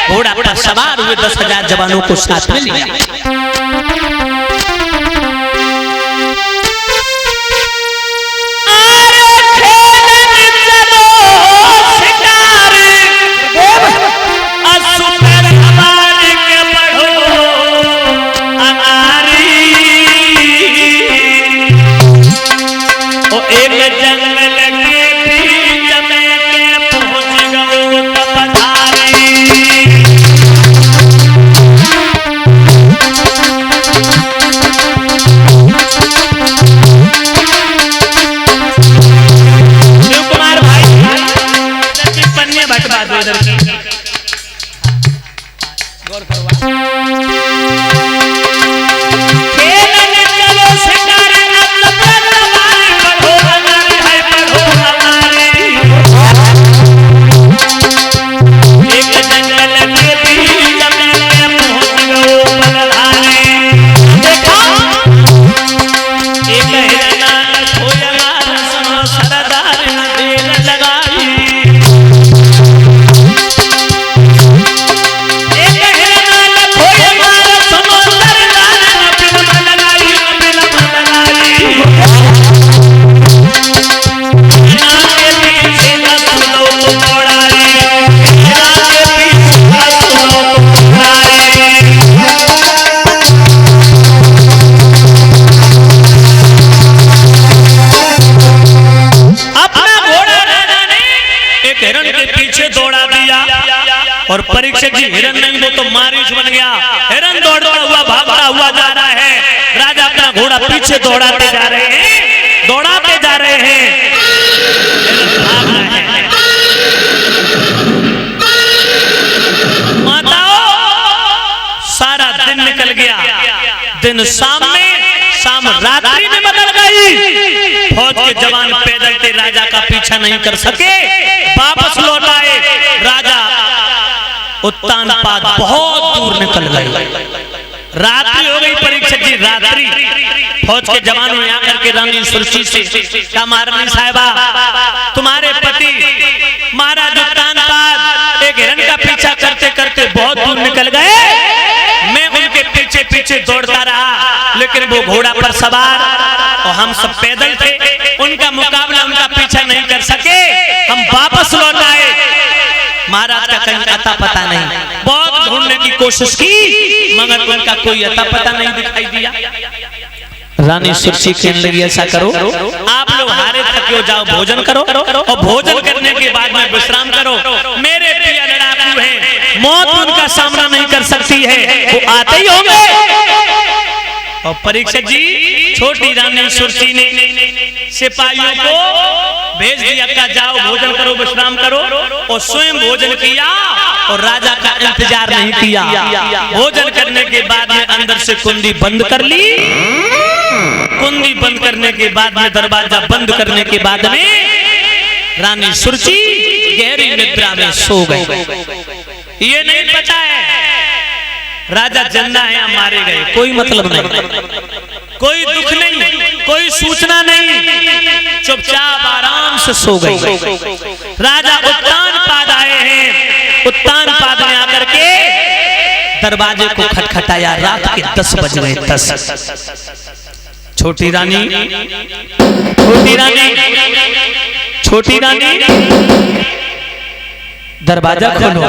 घोड़ा पर सवार हुए 10,000 जवानों को साथ में लिया। और परीक्षक जी हिरन नहीं वो तो मारीच बन गया। हिरन दौड़ता हुआ भागता हुआ जा रहा है, राजा अपना घोड़ा पीछे दौड़ाते जा रहे हैं, दौड़ाते जा रहे हैं, भाग रहे हैं। माताओं सारा दिन निकल गया, दिन शाम रात्रि में बदल गई। फौज के जवान पैदल थे, राजा का पीछा नहीं कर सके, वापस लौट आए। राजा उत्तानपाद बहुत दूर निकल गए, रात्रि हो गई। परीक्षक जी रात्रि, फौज के जवानों ने आकर के रानी सुरची से कहा, महारानी साहिबा तुम्हारे पति महाराज उत्तानपाद एक हिरन का पीछा करते करते बहुत दूर निकल गए। मैं उनके पीछे पीछे दौड़ता रहा, लेकिन वो घोड़ा पर सवार और हम सब पैदल थे, उनका मुकाबला उनका पीछा नहीं कर सके। हम वापस लौट आए, महाराज का कहीं अता पता नहीं। बहुत ढूंढने की कोशिश की मगर उनका कोई अता पता नहीं दिखाई दिया। रानी सुरची कहने लगी, ऐसा करो आप लोग हारे थके हो, जाओ भोजन करो और भोजन करने के बाद में विश्राम करो। मेरे प्रिय लड़ाकू हैं, मौत उनका सामना नहीं कर सकती है, वो आते ही होंगे। और परीक्षक जी छोटी रानी सुरची ने सिपाहियों को भेज दिया, का जाओ भोजन करो विश्राम करो, और स्वयं भोजन किया और राजा का इंतजार नहीं किया। भोजन करने के बाद में अंदर से कुंडी बंद कर ली। कुंडी बंद करने के बाद में, दरवाजा बंद करने के बाद में रानी सुरची गहरी निद्रा में सो गई। ये नहीं पता है राजा जिंदा है या मारे गए, कोई मतलब नहीं, कोई दुख नहीं, कोई सूचना नहीं, चुपचाप आराम से सो गई। राजा उत्तानपाद आए हैं, उत्तानपाद ने आकर के दरवाजे को खटखटाया। रात के 10 बज गए, 10। छोटी रानी, छोटी रानी, छोटी रानी, दरवाजा खोलो,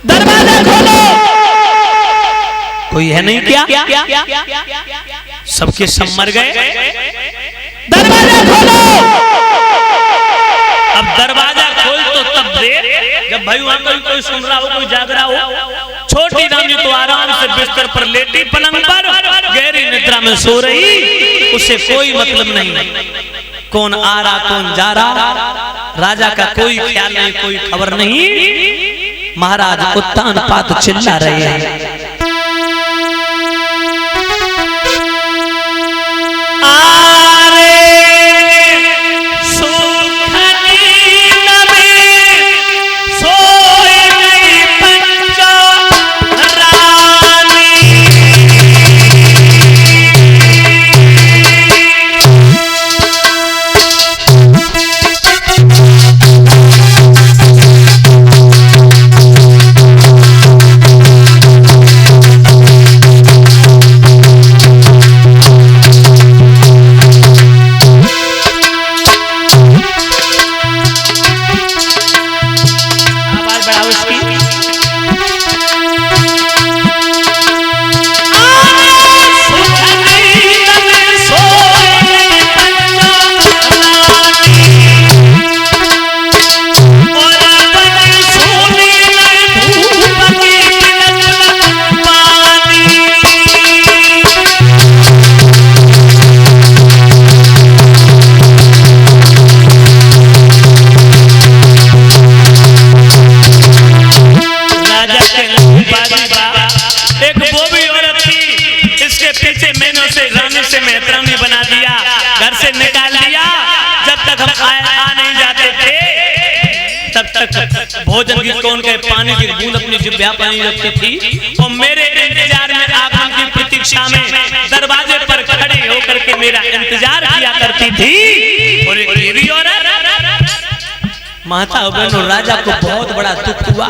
दरवाजा खोलो। कोई है नहीं क्या? सबके सब मर गए। दरवाजा खोलो। अब दरवाजा खोल तो तब दे जब भाई वहां कोई सुन रहा हो, कोई जाग रहा हो। छोटी रानी तो आराम से बिस्तर पर लेटी पलंग पर गहरी निद्रा में सो रही, उसे कोई मतलब नहीं कौन आ रहा कौन जा रहा। राजा का कोई ख्याल नहीं, कोई खबर नहीं। महाराज उत्तानपाद चिल्ला रहे हैं, उसकी। भोजन की कौन के पानी की बूंद अपनी जिह्वा पानी रखती थी और मेरे इंतजार में आगमन की प्रतीक्षा में दरवाजे पर खड़ी होकर के मेरा इंतजार किया करती थी। और एक देवी औरत माता बहनों राजा को बहुत बड़ा दुख हुआ।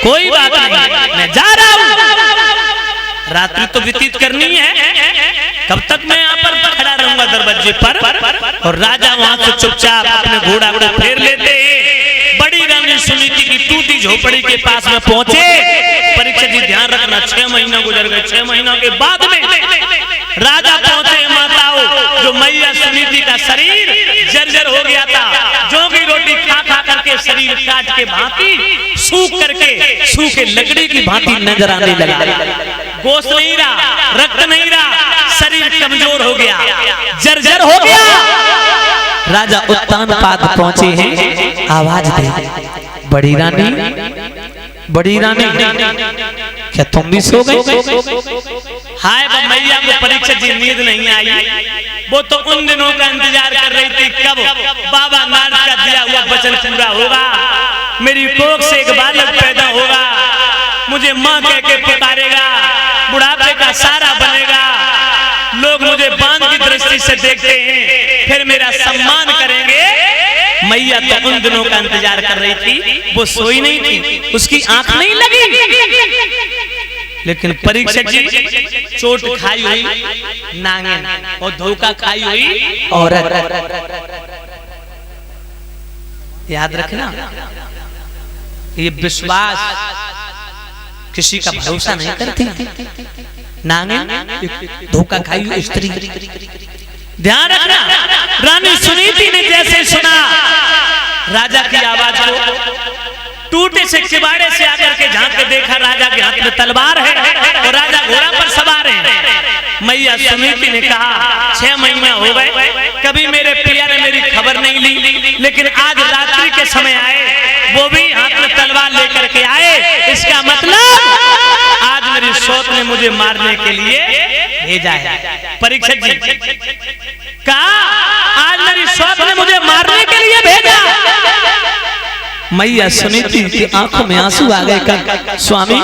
कोई बात नहीं, मैं जा रहा हूं, रात्रि तो व्यतीत करनी है, कब तक मैं यहाँ पर खड़ा रहूंगा दरवाजे पर। और राजा वहां से चुपचाप अपने घोड़ा को फेर लेते बड़ी रानी सुनीति की टूटी झोपड़ी के पास में पहुंचे। परीक्षा जी ध्यान रखना, 6 महीना गुजर गए, 6 महीनों के बाद में राजा पहुंचे। माताओं, जो मैया सुनीति का शरीर जर्जर हो गया था, जो भी रोटी खा खा करके शरीर काट के भांति सूख करके सूखे लकड़ी की भांति नजर आने लगा। गोश्त नहीं रहा, रक्त नहीं रहा, शरीर कमजोर हो गया, जर्जर हो गया। राजा उत्तान पाद पहुंचे हैं, आवाज दे, बड़ी रानी, बड़ी रानी, क्या तुम भी सो गए? हाय मैया को परीक्षा जी नींद नहीं आई, वो तो उन दिनों का इंतजार कर रही थी कब बाबा नारद का दिया हुआ वचन पूरा होगा, मेरी कोख से एक बालक पैदा होगा, मुझे माँ कह के पुकारेगा, बुढ़ापे का सारा बनेगा, लोग मुझे बांध की दृष्टि से देखते हैं, फिर मेरा सम्मान करेंगे। मैया तो उन दिनों का इंतजार कर रही थी, वो सोई नहीं थी, उसकी आंख नहीं लगी। लेकिन परीक्षक जी चोट खाई हुई नांगन और धोखा खाई हुई औरत, याद रखना, ये विश्वास किसी का भरोसा नहीं करती। नांगन धोखा खाई हुई स्त्री, ध्यान रखना। रानी सुनीति ने जैसे सुना राजा की आवाज को, टूटे से किवाड़े से आकर के झांक के देखा, राजा के हाथ में तलवार है और राजा घोड़ा पर सवार है। मैया सुनीति ने कहा, 6 महीना हो गए, कभी मेरे पिया ने मेरी खबर नहीं ली, लेकिन आज रात्रि के समय आए, वो भी हाथ में तलवार लेकर के आए, इसका मतलब आज मेरी सौत ने मुझे मारने के लिए भेजा है। परीक्षक जी कहा, आज मेरी सौत ने मुझे मारने के लिए भेजा। मैया सुनीति की आंखों में आंसू आ गए। स्वामी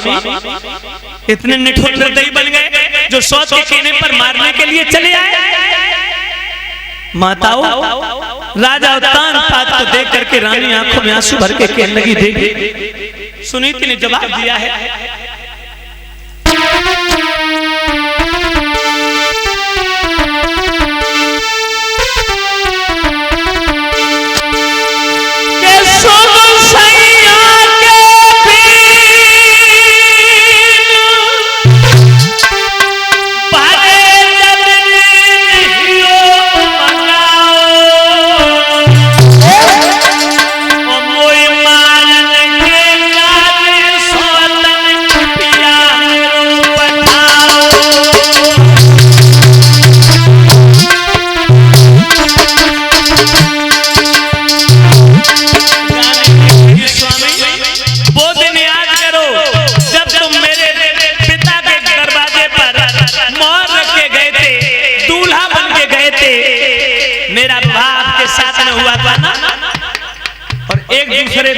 इतने निठुर निर्दयी बन गए जो सौत के कहने पर मारने के लिए चले आए। माताओं, राजा उत्तान पाद को देख करके रानी आंखों में आंसू भर के कहने लगी, देखी सुनीति ने जवाब दिया है,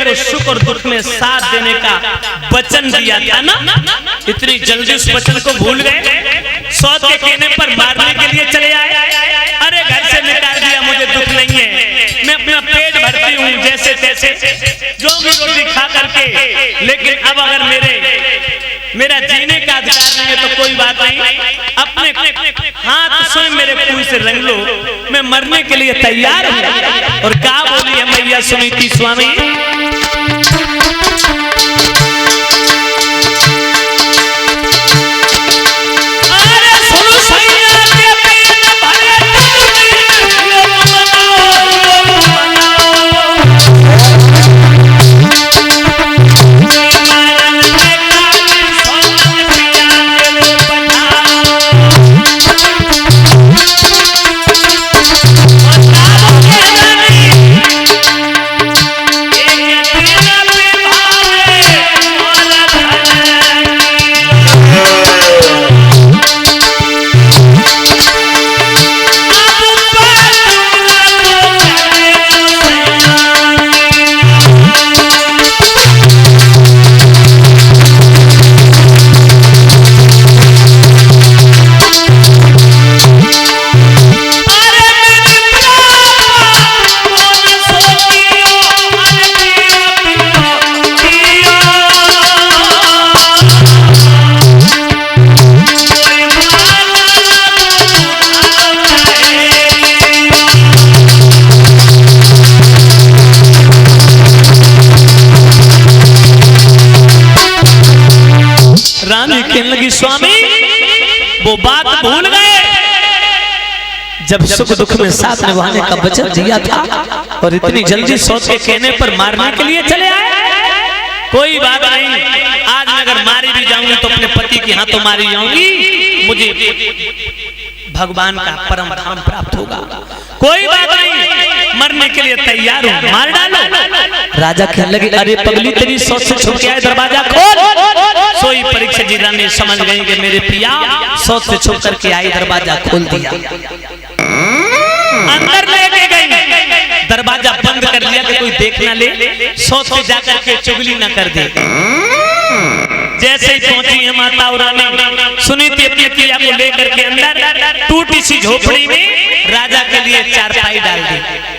को सुख और दुख में साथ देने का वचन दिया था ना, इतनी जल्दी उस वचन को भूल गए। सौत के कहने पर मारने के लिए चले आए। अरे घर से निकाल दिया, मुझे दुख नहीं है, मैं अपना पेट भरती हूँ जैसे तैसे जो भी रोटी खा करके, लेकिन अब अगर मेरा जीने का अधिकार नहीं है तो कोई बात नहीं, अपने हाथ स्वयं मेरे खून से रंग लो, मैं मरने के लिए तैयार हूँ। और क्या बोली है मैया सुनीति स्वामी, रानी कहने लगी स्वामी वो बात भूल गए जब सुख दुख में साथ निभाने का वचन दिया था, और इतनी जल्दी सोच के कहने पर मारने के लिए चले आए। कोई बात नहीं, आज मैं अगर मारी भी जाऊंगी तो अपने पति के हाथों मारी जाऊंगी, मुझे भगवान का परम धाम प्राप्त होगा। कोई बात नहीं, मरने के लिए तैयार हूँ, मार डालो। राजा कहने लगे अरे पगली तेरी सोच से छुप गया है, दरवाजा खोल। सोई परीक्षा जी रानी समझ गई कि मेरे पिया सोच से छुप करके आई, दरवाजा खोल दिया, अंदर लेके गई, दरवाजा बंद कर लिया कि कोई देख ना ले, सोच से जाकर के चुगली ना कर दे। जैसे ही पहुंची है माता और रानी सुनीति अपनी पिया को लेकर के अंदर टूटी सी झोपड़ी में राजा के लिए चारपाई डाल दी।